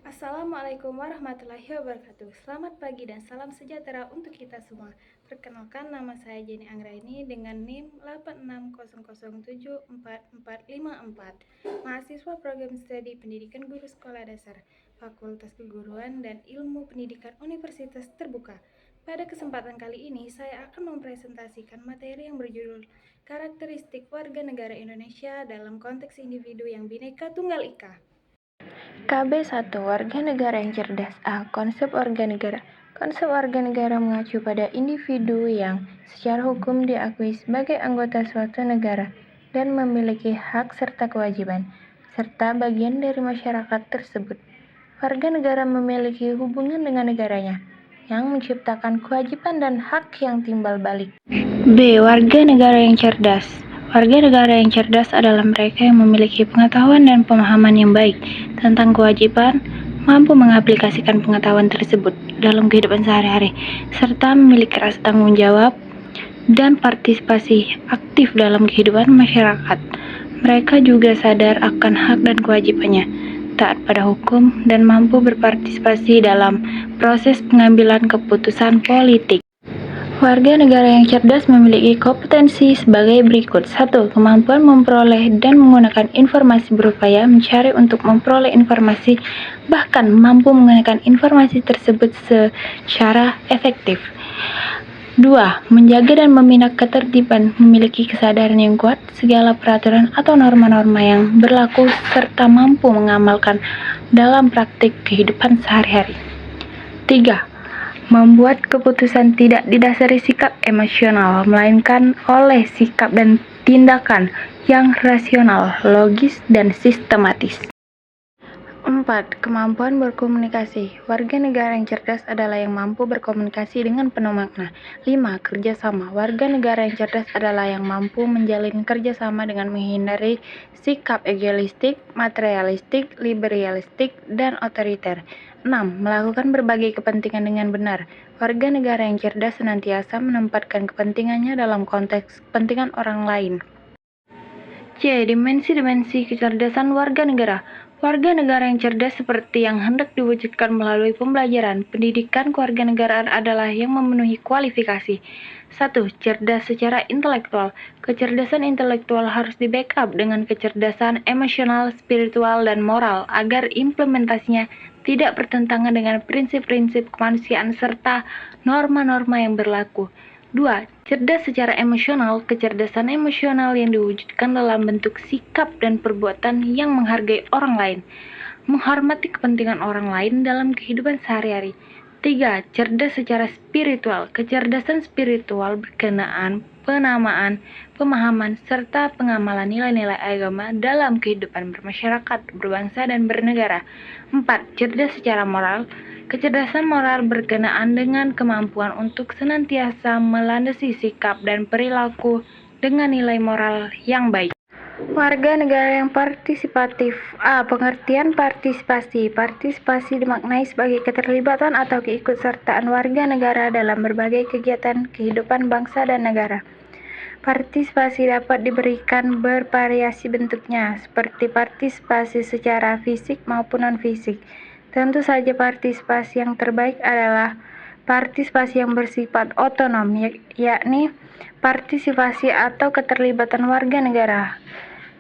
Assalamualaikum warahmatullahi wabarakatuh. Selamat pagi dan salam sejahtera untuk kita semua. Perkenalkan, nama saya Jenny Anggraini dengan NIM 8600744454. Mahasiswa Program Studi Pendidikan Guru Sekolah Dasar, Fakultas Keguruan dan Ilmu Pendidikan Universitas Terbuka. Pada kesempatan kali ini, saya akan mempresentasikan materi yang berjudul Karakteristik Warga Negara Indonesia dalam Konteks Individu yang Bhinneka Tunggal Ika. KB1. Warga negara yang cerdas. A. Konsep warga negara. Konsep warga negara mengacu pada individu yang secara hukum diakui sebagai anggota suatu negara dan memiliki hak serta kewajiban, serta bagian dari masyarakat tersebut. Warga negara memiliki hubungan dengan negaranya, yang menciptakan kewajiban dan hak yang timbal balik. B. Warga negara yang cerdas. Warga negara yang cerdas adalah mereka yang memiliki pengetahuan dan pemahaman yang baik tentang kewajiban, mampu mengaplikasikan pengetahuan tersebut dalam kehidupan sehari-hari, serta memiliki rasa tanggung jawab dan partisipasi aktif dalam kehidupan masyarakat. Mereka juga sadar akan hak dan kewajibannya, taat pada hukum, dan mampu berpartisipasi dalam proses pengambilan keputusan politik. Warga negara yang cerdas memiliki kompetensi sebagai berikut. 1. Kemampuan memperoleh dan menggunakan informasi, berupaya mencari untuk memperoleh informasi, bahkan mampu menggunakan informasi tersebut secara efektif. 2. Menjaga dan membina ketertiban, memiliki kesadaran yang kuat segala peraturan atau norma-norma yang berlaku serta mampu mengamalkan dalam praktik kehidupan sehari-hari. 3. Membuat keputusan tidak didasari sikap emosional, melainkan oleh sikap dan tindakan yang rasional, logis, dan sistematis. 4. Kemampuan berkomunikasi. Warga negara yang cerdas adalah yang mampu berkomunikasi dengan penuh makna. 5. Kerjasama. Warga negara yang cerdas adalah yang mampu menjalin kerjasama dengan menghindari sikap egoistik, materialistik, liberalistik, dan otoriter. 6. Melakukan berbagai kepentingan dengan benar. Warga negara yang cerdas senantiasa menempatkan kepentingannya dalam konteks kepentingan orang lain. C. Dimensi-dimensi kecerdasan warga negara. Warga negara yang cerdas seperti yang hendak diwujudkan melalui pembelajaran, pendidikan kewarganegaraan adalah yang memenuhi kualifikasi. 1. Cerdas secara intelektual. Kecerdasan intelektual harus di-backup dengan kecerdasan emosional, spiritual, dan moral agar implementasinya tidak bertentangan dengan prinsip-prinsip kemanusiaan serta norma-norma yang berlaku. 2. Cerdas secara emosional. Kecerdasan emosional yang diwujudkan dalam bentuk sikap dan perbuatan yang menghargai orang lain, menghormati kepentingan orang lain dalam kehidupan sehari-hari. 3. Cerdas secara spiritual. Kecerdasan spiritual berkenaan penamaan, pemahaman, serta pengamalan nilai-nilai agama dalam kehidupan bermasyarakat, berbangsa, dan bernegara. 4. Cerdas secara moral. Kecerdasan moral berkenaan dengan kemampuan untuk senantiasa melandasi sikap dan perilaku dengan nilai moral yang baik. Warga negara yang partisipatif. A. Pengertian partisipasi. Partisipasi dimaknai sebagai keterlibatan atau keikutsertaan warga negara dalam berbagai kegiatan kehidupan bangsa dan negara. Partisipasi dapat diberikan bervariasi bentuknya, seperti partisipasi secara fisik maupun non-fisik. Tentu saja partisipasi yang terbaik adalah partisipasi yang bersifat otonom, yakni partisipasi atau keterlibatan warga negara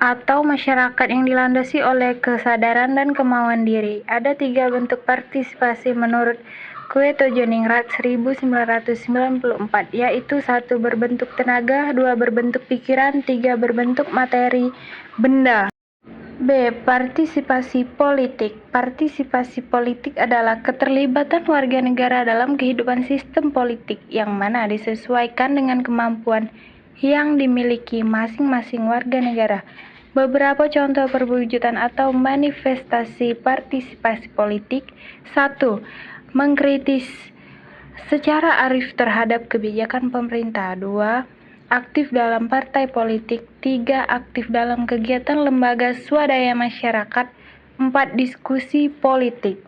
atau masyarakat yang dilandasi oleh kesadaran dan kemauan diri. Ada 3 bentuk partisipasi menurut Kweto-Joningrat 1994, yaitu 1. Berbentuk tenaga, 2. Berbentuk pikiran, 3. Berbentuk materi, benda. B. Partisipasi politik. Partisipasi politik adalah keterlibatan warga negara dalam kehidupan sistem politik yang mana disesuaikan dengan kemampuan yang dimiliki masing-masing warga negara. Beberapa contoh perwujudan atau manifestasi partisipasi politik. 1. Mengkritis secara arif terhadap kebijakan pemerintah. 2. Aktif dalam partai politik. 3. Aktif dalam kegiatan lembaga swadaya masyarakat. 4. Diskusi politik.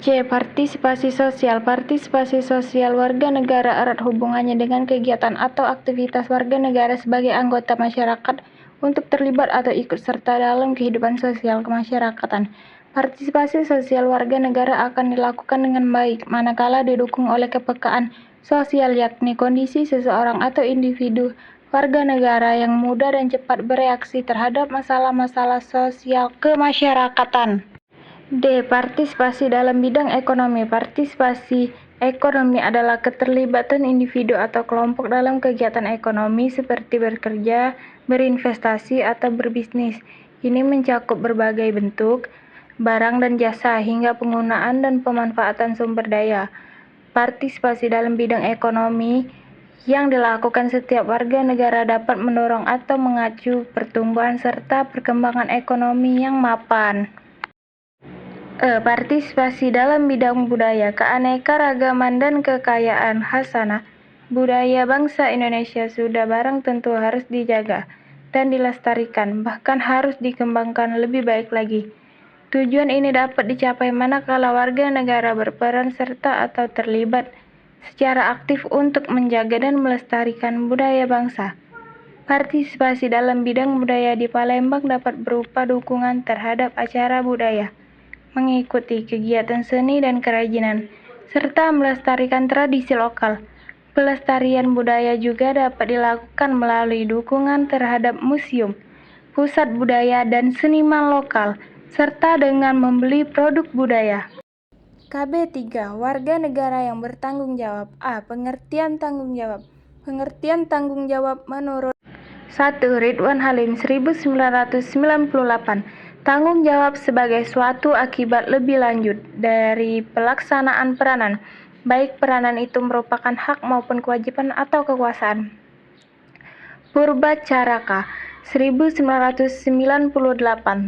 C. Partisipasi sosial. Partisipasi sosial warga negara erat hubungannya dengan kegiatan atau aktivitas warga negara sebagai anggota masyarakat untuk terlibat atau ikut serta dalam kehidupan sosial kemasyarakatan. Partisipasi sosial warga negara akan dilakukan dengan baik, manakala didukung oleh kepekaan sosial yakni kondisi seseorang atau individu warga negara yang mudah dan cepat bereaksi terhadap masalah-masalah sosial kemasyarakatan. D. Partisipasi dalam bidang ekonomi. Partisipasi ekonomi adalah keterlibatan individu atau kelompok dalam kegiatan ekonomi seperti bekerja, berinvestasi, atau berbisnis. Ini mencakup berbagai bentuk, barang dan jasa, hingga penggunaan dan pemanfaatan sumber daya. Partisipasi dalam bidang ekonomi yang dilakukan setiap warga negara dapat mendorong atau mengacu pertumbuhan serta perkembangan ekonomi yang mapan. Partisipasi dalam bidang budaya, keanekaragaman dan kekayaan khasanah budaya bangsa Indonesia sudah barang tentu harus dijaga dan dilestarikan, bahkan harus dikembangkan lebih baik lagi. Tujuan ini dapat dicapai manakala warga negara berperan serta atau terlibat secara aktif untuk menjaga dan melestarikan budaya bangsa. Partisipasi dalam bidang budaya di Palembang dapat berupa dukungan terhadap acara budaya, mengikuti kegiatan seni dan kerajinan, serta melestarikan tradisi lokal. Pelestarian budaya juga dapat dilakukan melalui dukungan terhadap museum, pusat budaya dan seniman lokal, serta dengan membeli produk budaya. KB 3. Warga negara yang bertanggung jawab. A. Pengertian tanggung jawab. Pengertian tanggung jawab menurut 1. Ridwan Halim 1998. Tanggung jawab sebagai suatu akibat lebih lanjut dari pelaksanaan peranan, baik peranan itu merupakan hak maupun kewajiban atau kekuasaan. Purbacaraka 1998.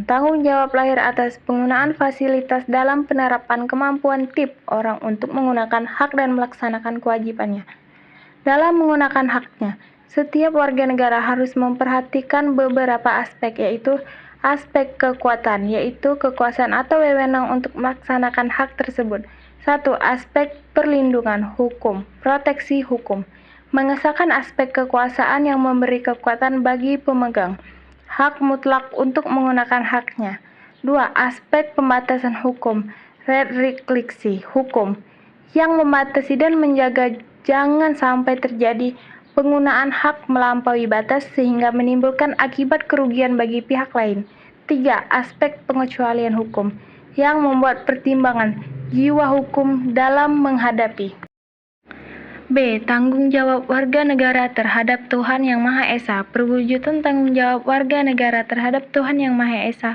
Tanggung jawab lahir atas penggunaan fasilitas dalam penerapan kemampuan tip orang untuk menggunakan hak dan melaksanakan kewajibannya. Dalam menggunakan haknya, setiap warga negara harus memperhatikan beberapa aspek, yaitu aspek kekuatan, yaitu kekuasaan atau wewenang untuk melaksanakan hak tersebut. 1. Aspek perlindungan hukum, proteksi hukum. Mengesahkan aspek kekuasaan yang memberi kekuatan bagi pemegang hak mutlak untuk menggunakan haknya. 2. Aspek pembatasan hukum, restriksi hukum, yang membatasi dan menjaga jangan sampai terjadi penggunaan hak melampaui batas sehingga menimbulkan akibat kerugian bagi pihak lain. 3. Aspek pengecualian hukum, yang membuat pertimbangan jiwa hukum dalam menghadapi. B. Tanggung jawab warga negara terhadap Tuhan Yang Maha Esa. Perwujudan tanggung jawab warga negara terhadap Tuhan Yang Maha Esa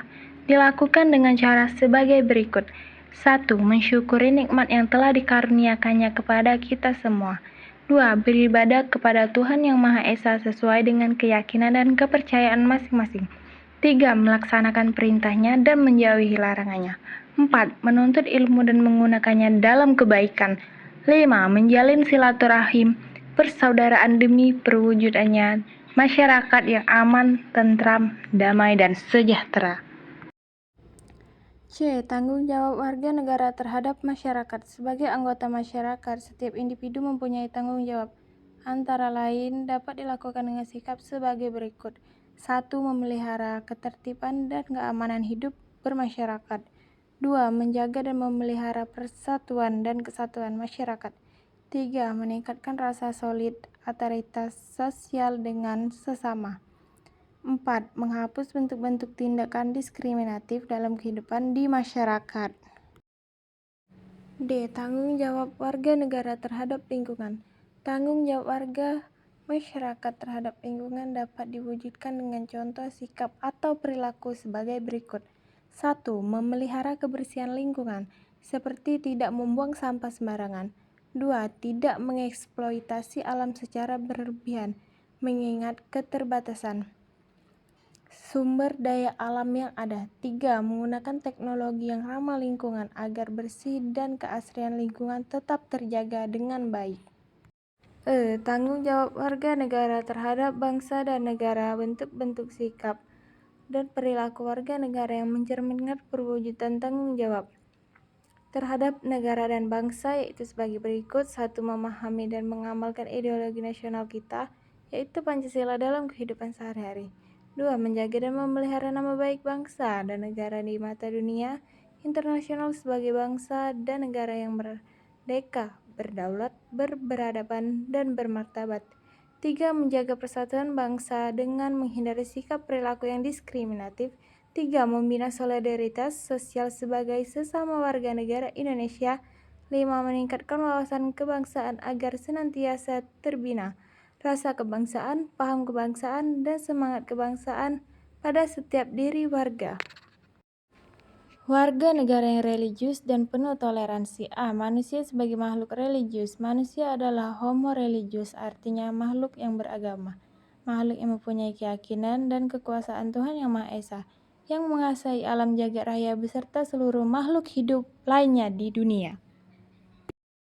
dilakukan dengan cara sebagai berikut. 1. Mensyukuri nikmat yang telah dikaruniakannya kepada kita semua. 2. Beribadah kepada Tuhan Yang Maha Esa sesuai dengan keyakinan dan kepercayaan masing-masing. 3. Melaksanakan perintahnya dan menjauhi larangannya. 4. Menuntut ilmu dan menggunakannya dalam kebaikan. 5. Menjalin silaturahim persaudaraan demi perwujudannya masyarakat yang aman, tentram, damai, dan sejahtera. C. Tanggung jawab warga negara terhadap masyarakat. Sebagai anggota masyarakat, setiap individu mempunyai tanggung jawab. Antara lain dapat dilakukan dengan sikap sebagai berikut. 1. Memelihara ketertiban dan keamanan hidup bermasyarakat. 2. Menjaga dan memelihara persatuan dan kesatuan masyarakat. 3. Meningkatkan rasa solidaritas sosial dengan sesama. 4. Menghapus bentuk-bentuk tindakan diskriminatif dalam kehidupan di masyarakat. D. Tanggung jawab warga negara terhadap lingkungan. Tanggung jawab warga masyarakat terhadap lingkungan dapat diwujudkan dengan contoh sikap atau perilaku sebagai berikut. 1. Memelihara kebersihan lingkungan, seperti tidak membuang sampah sembarangan. 2. Tidak mengeksploitasi alam secara berlebihan, mengingat keterbatasan sumber daya alam yang ada. 3. Menggunakan teknologi yang ramah lingkungan agar bersih dan keasrian lingkungan tetap terjaga dengan baik. Tanggung jawab warga negara terhadap bangsa dan negara. Bentuk-bentuk sikap dan perilaku warga negara yang mencerminkan perwujudan tanggung jawab terhadap negara dan bangsa, yaitu sebagai berikut. 1. Memahami dan mengamalkan ideologi nasional kita, yaitu Pancasila, dalam kehidupan sehari-hari. 2. Menjaga dan memelihara nama baik bangsa dan negara di mata dunia, internasional sebagai bangsa dan negara yang merdeka, berdaulat, berperadaban, dan bermartabat. 3. Menjaga persatuan bangsa dengan menghindari sikap perilaku yang diskriminatif. 3. Membina solidaritas sosial sebagai sesama warga negara Indonesia. 5. Meningkatkan wawasan kebangsaan agar senantiasa terbina rasa kebangsaan, paham kebangsaan, dan semangat kebangsaan pada setiap diri warga. Warga negara yang religius dan penuh toleransi. A. Manusia sebagai makhluk religius. Manusia adalah homo religius, artinya makhluk yang beragama. Makhluk yang mempunyai keyakinan dan kekuasaan Tuhan Yang Maha Esa, yang menguasai alam jagat raya beserta seluruh makhluk hidup lainnya di dunia.